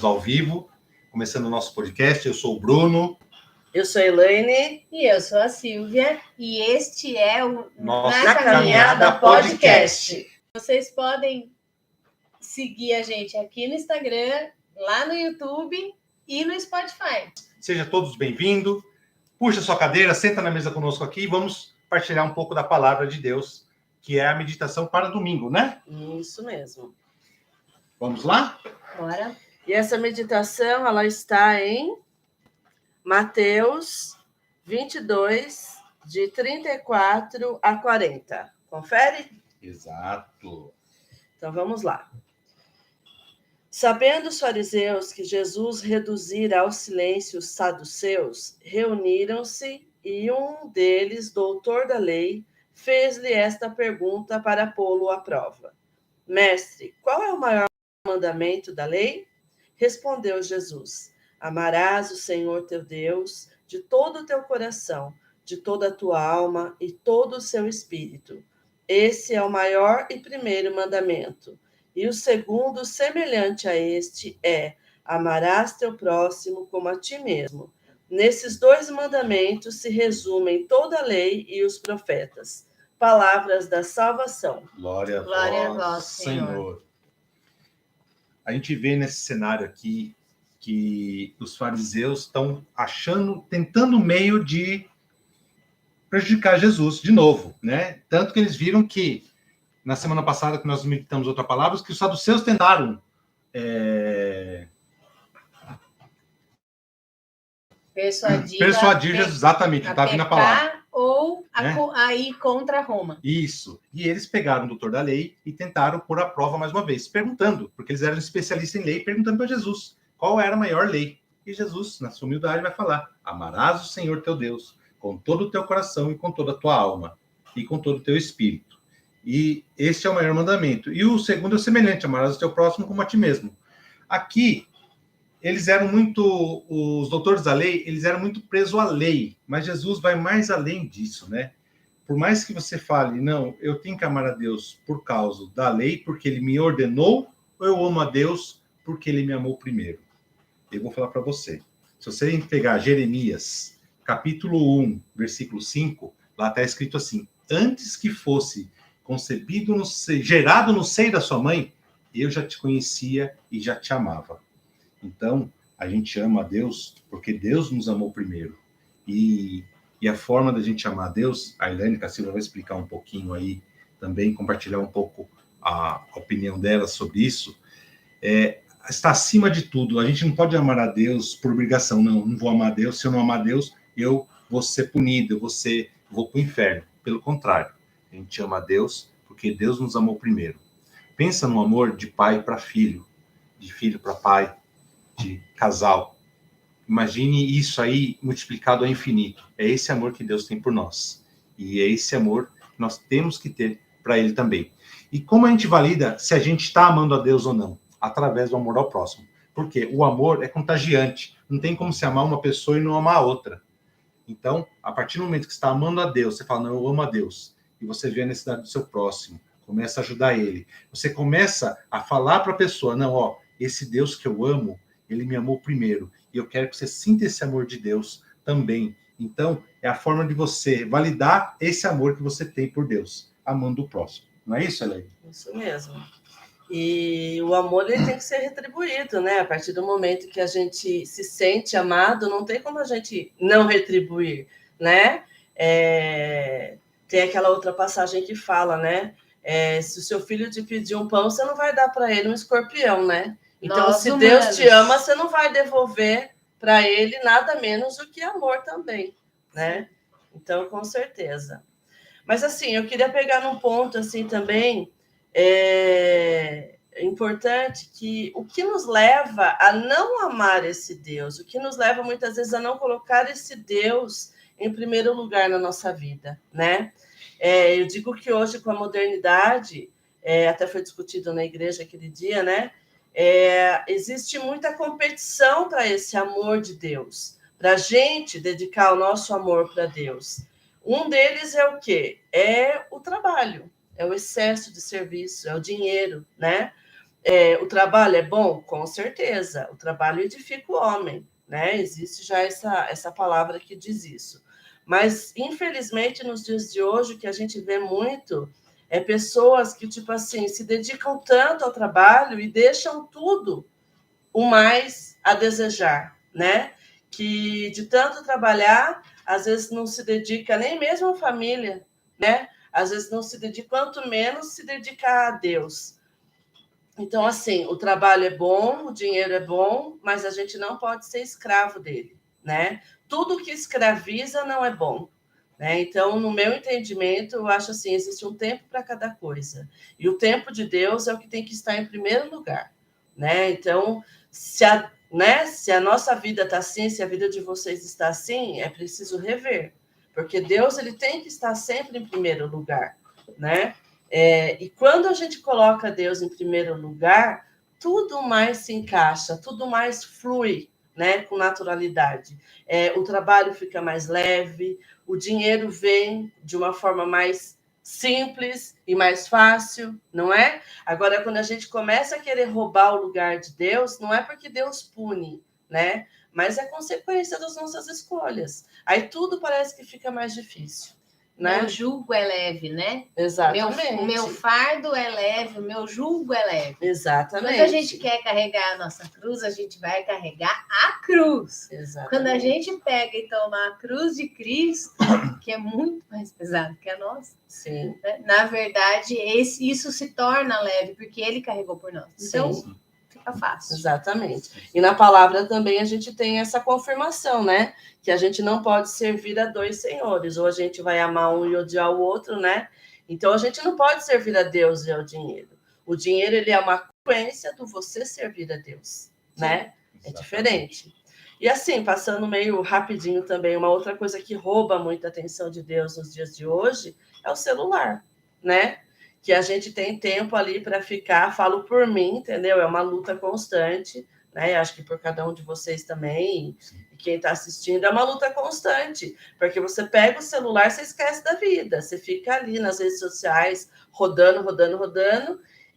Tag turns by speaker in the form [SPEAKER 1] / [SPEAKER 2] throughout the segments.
[SPEAKER 1] Estamos ao vivo, começando o nosso podcast. Eu sou o Bruno.
[SPEAKER 2] Eu sou a Elaine.
[SPEAKER 3] E eu sou a Silvia. E este é o
[SPEAKER 1] nosso
[SPEAKER 2] Na Caminhada Podcast.
[SPEAKER 3] Vocês podem seguir a gente aqui no Instagram, lá no YouTube e no Spotify.
[SPEAKER 1] Sejam todos bem-vindos. Puxa sua cadeira, senta na mesa conosco aqui e vamos partilhar um pouco da palavra de Deus, que é a meditação para domingo, né?
[SPEAKER 2] Isso mesmo.
[SPEAKER 1] Vamos lá?
[SPEAKER 3] Bora.
[SPEAKER 2] E essa meditação, ela está em Mateus 22, de 34 a 40. Confere?
[SPEAKER 1] Exato.
[SPEAKER 2] Então, vamos lá. Sabendo os fariseus que Jesus reduzira ao silêncio os saduceus, reuniram-se e um deles, doutor da lei, fez-lhe esta pergunta para pô-lo à prova. Mestre, qual é o maior mandamento da lei? Respondeu Jesus: amarás o Senhor teu Deus de todo o teu coração, de toda a tua alma e todo o seu espírito. Esse é o maior e primeiro mandamento. E o segundo, semelhante a este, é: amarás teu próximo como a ti mesmo. Nesses dois mandamentos se resumem toda a lei e os profetas. Palavras da salvação.
[SPEAKER 1] Glória
[SPEAKER 3] a
[SPEAKER 1] a
[SPEAKER 3] vós,
[SPEAKER 1] vós, Senhor. A gente vê nesse cenário aqui que os fariseus estão tentando meio de prejudicar Jesus de novo, né? Tanto que eles viram que, na semana passada, que nós meditamos outra palavra, que os saduceus tentaram persuadir Jesus, exatamente, está vindo a palavra.
[SPEAKER 3] Ou a ir contra Roma.
[SPEAKER 1] Isso. E eles pegaram o doutor da lei e tentaram pôr à prova mais uma vez, perguntando, porque eles eram especialistas em lei, perguntando para Jesus qual era a maior lei. E Jesus, na sua humildade, vai falar: amarás o Senhor teu Deus com todo o teu coração e com toda a tua alma e com todo o teu espírito. E este é o maior mandamento. E o segundo é semelhante: amarás o teu próximo como a ti mesmo. Aqui, eles eram muito, os doutores da lei, eles eram muito presos à lei, mas Jesus vai mais além disso, né? Por mais que você fale, não, eu tenho que amar a Deus por causa da lei, porque ele me ordenou, ou eu amo a Deus porque ele me amou primeiro? Eu vou falar para você. Se você pegar Jeremias, capítulo 1, versículo 5, lá está escrito assim: antes que fosse concebido, gerado no seio da sua mãe, eu já te conhecia e já te amava. Então, a gente ama a Deus porque Deus nos amou primeiro. E a forma da gente amar a Deus, a Elaine Silva vai explicar um pouquinho aí, também compartilhar um pouco a opinião dela sobre isso, está acima de tudo. A gente não pode amar a Deus por obrigação. Não vou amar a Deus. Se eu não amar a Deus, eu vou ser punido, vou para o inferno. Pelo contrário, a gente ama a Deus porque Deus nos amou primeiro. Pensa no amor de pai para filho, de filho para pai, de casal. Imagine isso aí multiplicado ao infinito. É esse amor que Deus tem por nós. E é esse amor que nós temos que ter para Ele também. E como a gente valida se a gente está amando a Deus ou não? Através do amor ao próximo. Porque o amor é contagiante. Não tem como se amar uma pessoa e não amar a outra. Então, a partir do momento que você está amando a Deus, você fala: não, eu amo a Deus. E você vê a necessidade do seu próximo. Começa a ajudar ele. Você começa a falar para a pessoa: não, esse Deus que eu amo, ele me amou primeiro. E eu quero que você sinta esse amor de Deus também. Então, é a forma de você validar esse amor que você tem por Deus, amando o próximo. Não é isso, Elaine?
[SPEAKER 2] Isso mesmo. E o amor, ele tem que ser retribuído, né? A partir do momento que a gente se sente amado, não tem como a gente não retribuir, né? Tem aquela outra passagem que fala, né? Se o seu filho te pedir um pão, você não vai dar para ele um escorpião, né? Então, se Deus te ama, você não vai devolver para ele nada menos do que amor também, né? Então, com certeza. Mas, assim, eu queria pegar num ponto, assim, também, importante, que o que nos leva a não amar esse Deus, o que nos leva, muitas vezes, a não colocar esse Deus em primeiro lugar na nossa vida, né? Eu digo que hoje, com a modernidade, até foi discutido na igreja aquele dia, né? Existe muita competição para esse amor de Deus, para a gente dedicar o nosso amor para Deus. Um deles é o quê? É o trabalho, é o excesso de serviço, é o dinheiro, né? O trabalho é bom? Com certeza. O trabalho edifica o homem, né? Existe já essa palavra que diz isso. Mas, infelizmente, nos dias de hoje, o que a gente vê muito é pessoas que, tipo assim, se dedicam tanto ao trabalho e deixam tudo o mais a desejar, né? Que de tanto trabalhar, às vezes não se dedica nem mesmo à família, né? Às vezes não se dedica, quanto menos se dedicar a Deus. Então, assim, o trabalho é bom, o dinheiro é bom, mas a gente não pode ser escravo dele, né? Tudo que escraviza não é bom, né? Então, no meu entendimento, eu acho assim, existe um tempo para cada coisa. E o tempo de Deus é o que tem que estar em primeiro lugar, né? Então, se a nossa vida está assim, se a vida de vocês está assim, é preciso rever, porque Deus ele tem que estar sempre em primeiro lugar, né? E quando a gente coloca Deus em primeiro lugar, tudo mais se encaixa, tudo mais flui, né, com naturalidade. O trabalho fica mais leve, o dinheiro vem de uma forma mais simples e mais fácil, não é? Agora, quando a gente começa a querer roubar o lugar de Deus, não é porque Deus pune, né? Mas é consequência das nossas escolhas. Aí tudo parece que fica mais difícil. Né?
[SPEAKER 3] Meu jugo é leve, né?
[SPEAKER 2] Exatamente.
[SPEAKER 3] O meu fardo é leve, o meu jugo é leve.
[SPEAKER 2] Exatamente.
[SPEAKER 3] Quando a gente quer carregar a nossa cruz, a gente vai carregar a cruz.
[SPEAKER 2] Exatamente.
[SPEAKER 3] Quando a gente pega e toma a cruz de Cristo, que é muito mais pesado que a nossa,
[SPEAKER 2] sim.
[SPEAKER 3] Né? Na verdade, isso se torna leve, porque ele carregou por nós. Então,
[SPEAKER 2] sim.
[SPEAKER 3] Fica fácil.
[SPEAKER 2] Exatamente. E na palavra também a gente tem essa confirmação, né? Que a gente não pode servir a dois senhores. Ou a gente vai amar um e odiar o outro, né? Então a gente não pode servir a Deus e ao dinheiro. O dinheiro, ele é uma consequência do você servir a Deus, né? É diferente. E assim, passando meio rapidinho também, uma outra coisa que rouba muita atenção de Deus nos dias de hoje é o celular, né? Que a gente tem tempo ali para ficar, falo por mim, entendeu? É uma luta constante, né? Acho que por cada um de vocês também, e quem está assistindo, é uma luta constante, porque você pega o celular, você esquece da vida, você fica ali nas redes sociais, rodando,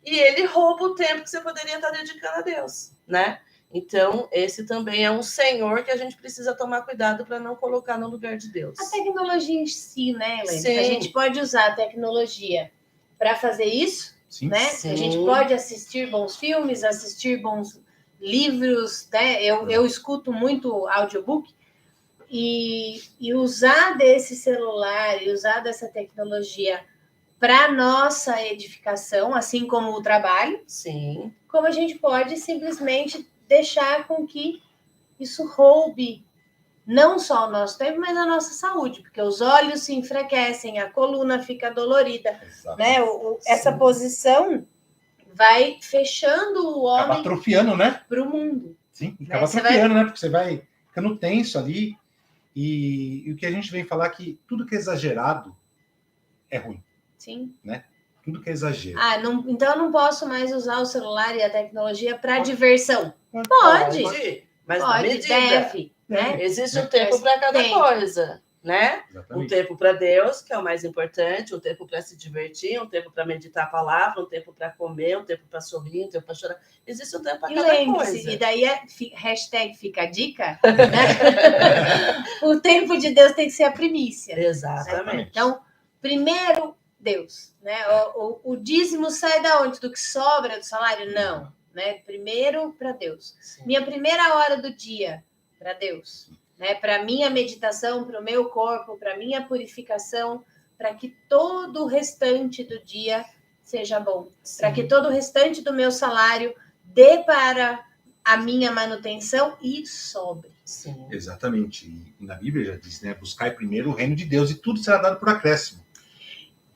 [SPEAKER 2] e ele rouba o tempo que você poderia estar dedicando a Deus, né? Então, esse também é um senhor que a gente precisa tomar cuidado para não colocar no lugar de Deus.
[SPEAKER 3] A tecnologia em si, né, Helena?
[SPEAKER 2] Sim.
[SPEAKER 3] A gente pode usar a tecnologia para fazer isso,
[SPEAKER 1] Sim.
[SPEAKER 3] né?
[SPEAKER 2] Sim.
[SPEAKER 3] A gente pode assistir bons filmes, assistir bons livros, né? Eu escuto muito audiobook e usar desse celular e usar dessa tecnologia para nossa edificação, assim como o trabalho.
[SPEAKER 2] Sim.
[SPEAKER 3] Como a gente pode simplesmente deixar com que isso roube não só o nosso tempo, mas a nossa saúde, porque os olhos se enfraquecem, a coluna fica dolorida, né? Essa posição vai fechando o homem.
[SPEAKER 1] Acaba atrofiando, né?
[SPEAKER 3] Para o mundo.
[SPEAKER 1] Sim, acaba atrofiando, né? Porque você vai ficando tenso ali. E o que a gente vem falar é que tudo que é exagerado é ruim.
[SPEAKER 3] Sim.
[SPEAKER 1] Né? Tudo que é exagero.
[SPEAKER 3] Então eu não posso mais usar o celular e a tecnologia para diversão.
[SPEAKER 2] Pode. Mas
[SPEAKER 3] pode, deve. Né?
[SPEAKER 2] Existe um tempo para cada coisa, né?
[SPEAKER 1] Exatamente.
[SPEAKER 2] Um tempo para Deus, que é o mais importante, um tempo para se divertir, um tempo para meditar a palavra, um tempo para comer, um tempo para sorrir, um tempo para chorar. Existe um tempo para cada coisa.
[SPEAKER 3] E daí hashtag fica a dica, né? O tempo de Deus tem que ser a primícia.
[SPEAKER 2] Exatamente.
[SPEAKER 3] Né? Então, primeiro Deus, né? O dízimo sai da onde? Do que sobra do salário? Não, né? Primeiro para Deus. Sim. Minha primeira hora do dia para Deus, né? Para minha meditação, para o meu corpo, para minha purificação, para que todo o restante do dia seja bom, para que todo o restante do meu salário dê para a minha manutenção e sobre.
[SPEAKER 2] Sim.
[SPEAKER 1] Exatamente. E na Bíblia já diz, né? Buscai primeiro o reino de Deus e tudo será dado por acréscimo.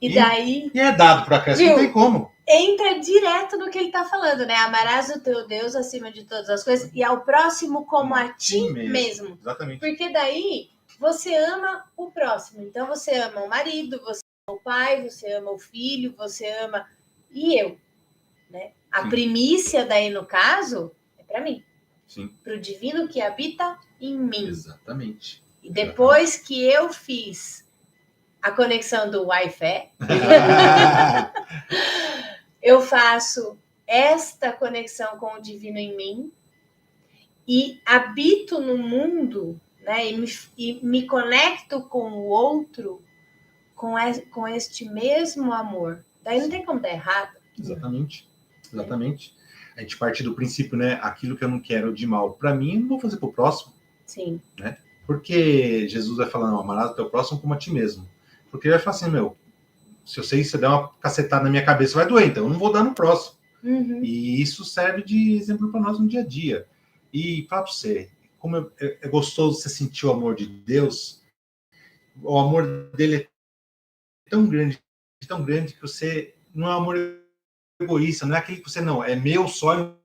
[SPEAKER 3] E daí...
[SPEAKER 1] E é dado por acréscimo, não tem como.
[SPEAKER 3] Entra direto no que ele está falando, né? Amarás o teu Deus acima de todas as coisas e ao próximo como a ti mesmo.
[SPEAKER 1] Exatamente.
[SPEAKER 3] Porque daí você ama o próximo. Então você ama o marido, você ama o pai, você ama o filho, você ama... E eu, né? A primícia daí, no caso, é para mim.
[SPEAKER 1] Sim.
[SPEAKER 3] Para o divino que habita em mim.
[SPEAKER 1] Exatamente.
[SPEAKER 3] E depois que eu fiz a conexão do Wi-Fi, eu faço esta conexão com o divino em mim e habito no mundo, né, e me conecto com o outro com este mesmo amor. Daí não tem como dar errado.
[SPEAKER 1] Exatamente. A gente parte do princípio, né? Aquilo que eu não quero de mal para mim, eu não vou fazer para o próximo.
[SPEAKER 3] Sim.
[SPEAKER 1] Né? Porque Jesus vai falar, não, amarás o teu próximo como a ti mesmo. Porque ele vai falar assim, se você der uma cacetada na minha cabeça, vai doer, então eu não vou dar no próximo.
[SPEAKER 3] Uhum.
[SPEAKER 1] E isso serve de exemplo para nós no dia a dia. E fala para você, como é gostoso você sentir o amor de Deus, o amor dele é tão grande que você não é um amor egoísta, não é aquele que você não, é meu só, eu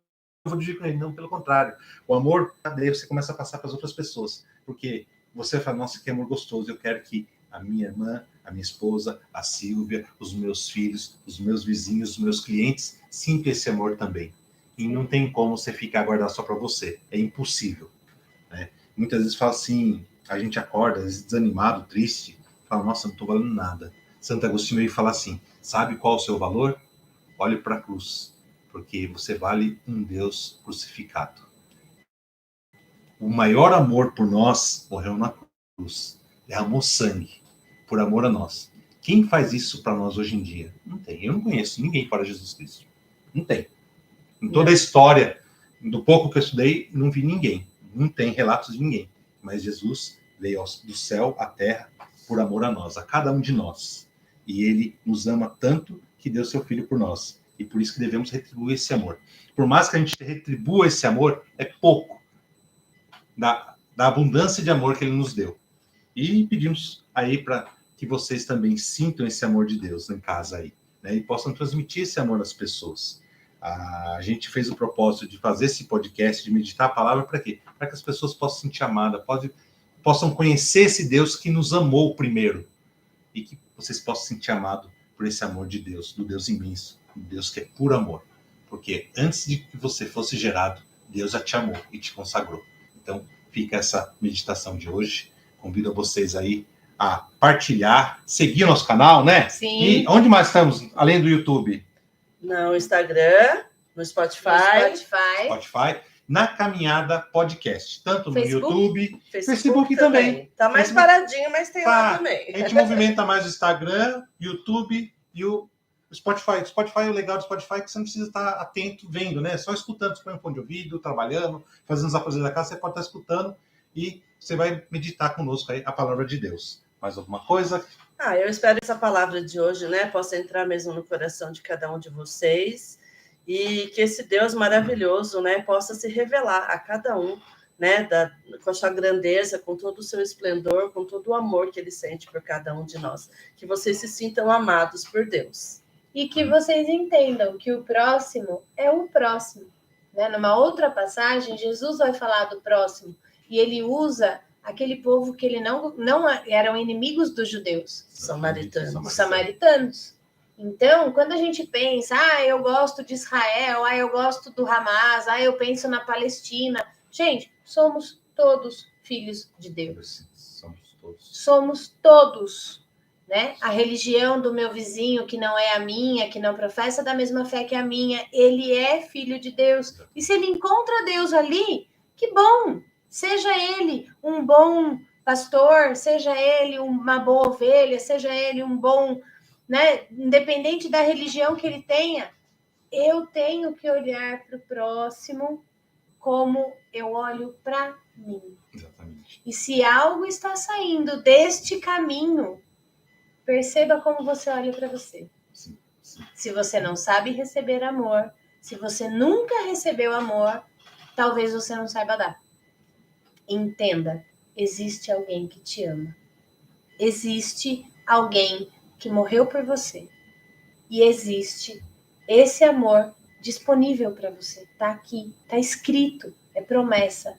[SPEAKER 1] vou dividir com ele. Não, pelo contrário. O amor, daí você começa a passar para as outras pessoas. Porque você fala, nossa, que amor gostoso, eu quero que a minha irmã, a minha esposa, a Silvia, os meus filhos, os meus vizinhos, os meus clientes, sintam esse amor também. E não tem como você ficar guardado só para você. É impossível. Né? Muitas vezes fala assim, a gente acorda, às vezes desanimado, triste, fala, nossa, não estou valendo nada. Santo Agostinho veio falar assim, sabe qual é o seu valor? Olhe para a cruz, porque você vale um Deus crucificado. O maior amor por nós morreu na cruz, derramou sangue por amor a nós. Quem faz isso para nós hoje em dia? Não tem. Eu não conheço ninguém fora Jesus Cristo. Não tem. Em toda a história, do pouco que eu estudei, não vi ninguém. Não tem relatos de ninguém. Mas Jesus veio do céu à terra por amor a nós, a cada um de nós. E ele nos ama tanto que deu seu filho por nós. E por isso que devemos retribuir esse amor. Por mais que a gente retribua esse amor, é pouco da abundância de amor que ele nos deu. E pedimos aí para que vocês também sintam esse amor de Deus em casa aí, né? E possam transmitir esse amor às pessoas. A gente fez o propósito de fazer esse podcast, de meditar a palavra, para quê? Para que as pessoas possam se sentir amadas, possam conhecer esse Deus que nos amou primeiro. E que vocês possam se sentir amados por esse amor de Deus, do Deus imenso, do Deus que é puro amor. Porque antes de que você fosse gerado, Deus já te amou e te consagrou. Então, fica essa meditação de hoje. Convido a vocês aí a partilhar, seguir nosso canal, né?
[SPEAKER 3] Sim.
[SPEAKER 1] E onde mais estamos, além do YouTube?
[SPEAKER 2] No Instagram, no Spotify.
[SPEAKER 1] Na Caminhada Podcast, tanto no
[SPEAKER 3] Facebook?
[SPEAKER 1] YouTube, Facebook também.
[SPEAKER 2] Tá mais paradinho, mas tem lá também.
[SPEAKER 1] A gente movimenta mais o Instagram, YouTube e o Spotify. O Spotify, o legal do Spotify é que você não precisa estar atento vendo, né? Só escutando, você põe um fone de ouvido, trabalhando, fazendo os afazeres da casa, você pode estar escutando e você vai meditar conosco aí a palavra de Deus. Mais alguma coisa?
[SPEAKER 2] Eu espero que essa palavra de hoje, né, possa entrar mesmo no coração de cada um de vocês e que esse Deus maravilhoso, né, possa se revelar a cada um, né, com a sua grandeza, com todo o seu esplendor, com todo o amor que ele sente por cada um de nós. Que vocês se sintam amados por Deus.
[SPEAKER 3] E que vocês entendam que o próximo é o próximo. Né? Numa outra passagem, Jesus vai falar do próximo e ele usa aquele povo que ele não eram inimigos dos judeus. Samaritanos. Então, quando a gente pensa, eu gosto de Israel, eu gosto do Hamas, eu penso na Palestina. Gente, somos todos filhos de Deus. Somos todos. Né? A religião do meu vizinho, que não é a minha, que não professa da mesma fé que a minha, ele é filho de Deus. E se ele encontra Deus ali, que bom! Seja ele um bom pastor, seja ele uma boa ovelha, seja ele um bom, né? Independente da religião que ele tenha, eu tenho que olhar para o próximo como eu olho para mim.
[SPEAKER 1] Exatamente.
[SPEAKER 3] E se algo está saindo deste caminho, perceba como você olha para você.
[SPEAKER 1] Sim.
[SPEAKER 3] Se você não sabe receber amor, se você nunca recebeu amor, talvez você não saiba dar. Entenda, existe alguém que te ama. Existe alguém que morreu por você. E existe esse amor disponível para você. Está aqui, está escrito, é promessa.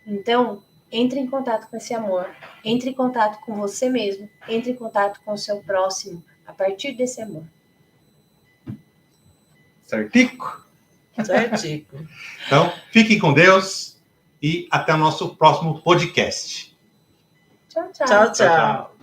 [SPEAKER 3] Então, entre em contato com esse amor. Entre em contato com você mesmo. Entre em contato com o seu próximo. A partir desse amor.
[SPEAKER 1] Certico?
[SPEAKER 2] Certico.
[SPEAKER 1] Então, fiquem com Deus e até o nosso próximo podcast.
[SPEAKER 3] Tchau, tchau.
[SPEAKER 2] Tchau, tchau.